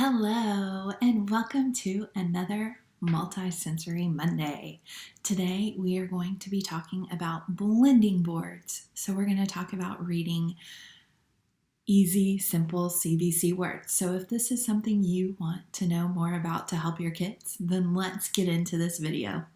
Hello, and welcome to another Multisensory Monday. Today we are going to be talking about blending boards. So we're going to talk about reading easy, simple CVC words. So if this is something you want to know more about to help your kids, then let's get into this video.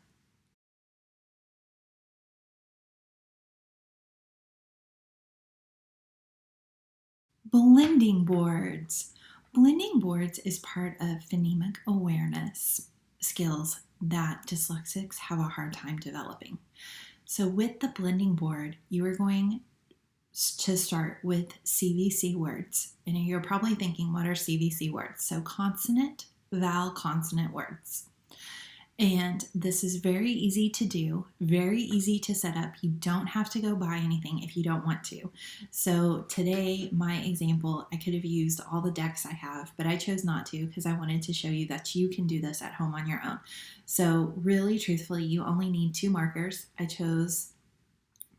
Blending boards. Blending boards is part of phonemic awareness skills that dyslexics have a hard time developing. So with the blending board, you are going to start with CVC words. And you're probably thinking, what are CVC words? So consonant, vowel, consonant words. And this is very easy to do, very easy to set up. You don't have to go buy anything if you don't want to. So today, my example, I could have used all the decks I have, but I chose not to because I wanted to show you that you can do this at home on your own. So really, truthfully, you only need 2 markers. I chose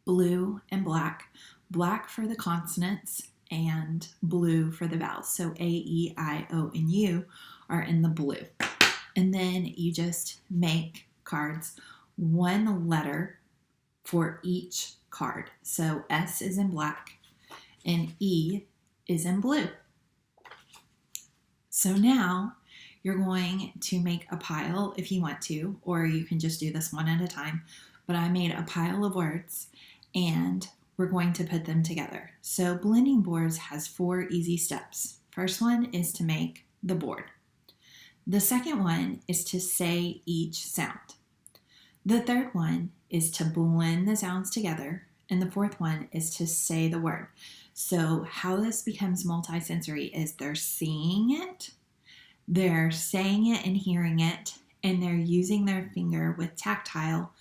blue and black. Black for the consonants and blue for the vowels. So A, E, I, O, and U are in the blue. And then you just make cards, 1 letter for each card. So S is in black and E is in blue. So now you're going to make a pile if you want to, or you can just do this one at a time. But I made a pile of words and we're going to put them together. So blending boards has 4 easy steps. First one is to make the board. The second one is to say each sound. The third one is to blend the sounds together. And the fourth one is to say the word. So how this becomes multisensory is they're seeing it, they're saying it and hearing it, and they're using their finger with tactile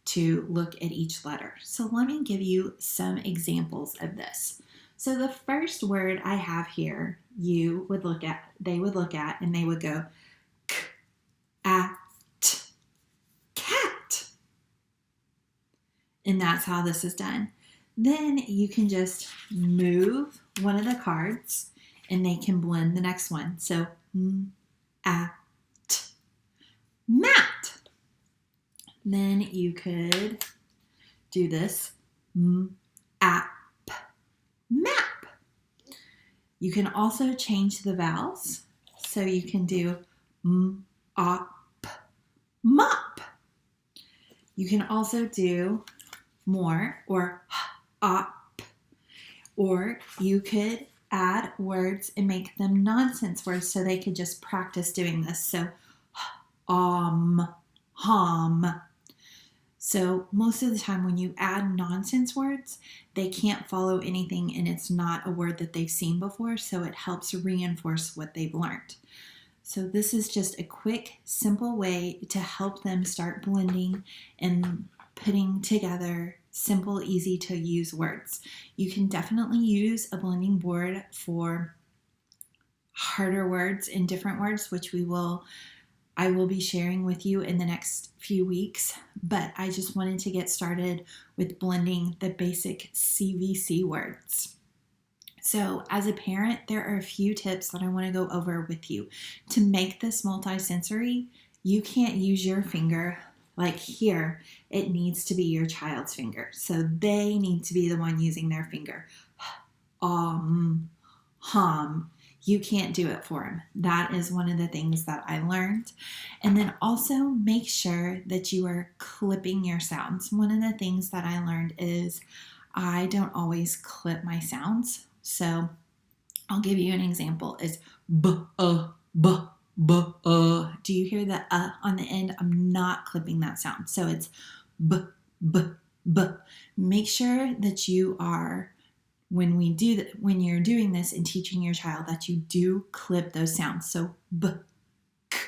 to look at each letter. So let me give you some examples of this. So the first word I have here, they would look at, and they would go, at, cat. And that's how this is done. Then you can just move one of the cards and they can blend the next one. So, at, mat. Then you could do this, app, map. You can also change the vowels. So you can do op, mop. You can also do more, or op, or you could add words and make them nonsense words so they could just practice doing this. So hum. So most of the time when you add nonsense words, they can't follow anything and it's not a word that they've seen before, so it helps reinforce what they've learned. So this is just a quick, simple way to help them start blending and putting together simple, easy to use words. You can definitely use a blending board for harder words and different words, which I will be sharing with you in the next few weeks, but I just wanted to get started with blending the basic CVC words. So as a parent, there are a few tips that I want to go over with you. To make this multisensory, you can't use your finger like here. It needs to be your child's finger. So they need to be the one using their finger. Hum. You can't do it for them. That is one of the things that I learned. And then also make sure that you are clipping your sounds. One of the things that I learned is I don't always clip my sounds. So I'll give you an example is b, b, b, Do you hear the on the end? I'm not clipping that sound. So it's b, b, b. Make sure that you are, when you're doing this and teaching your child, that you do clip those sounds. So b, k,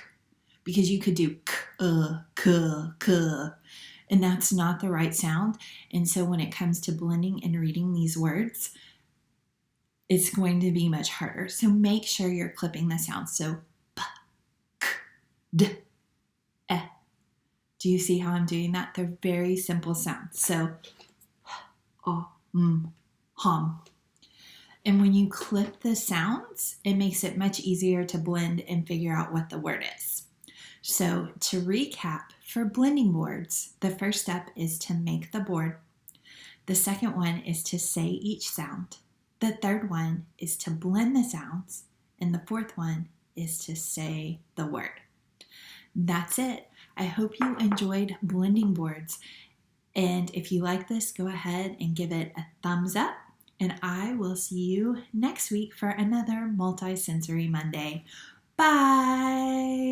because you could do k, and that's not the right sound. And so when it comes to blending and reading these words, it's going to be much harder. So make sure you're clipping the sound. So p, k, d, e. Do you see how I'm doing that? They're very simple sounds. So hum. And when you clip the sounds, it makes it much easier to blend and figure out what the word is. So to recap, for blending boards, the first step is to make the board. The second one is to say each sound. The third one is to blend the sounds. And the fourth one is to say the word. That's it. I hope you enjoyed blending boards. And if you like this, go ahead and give it a thumbs up. And I will see you next week for another Multisensory Monday. Bye!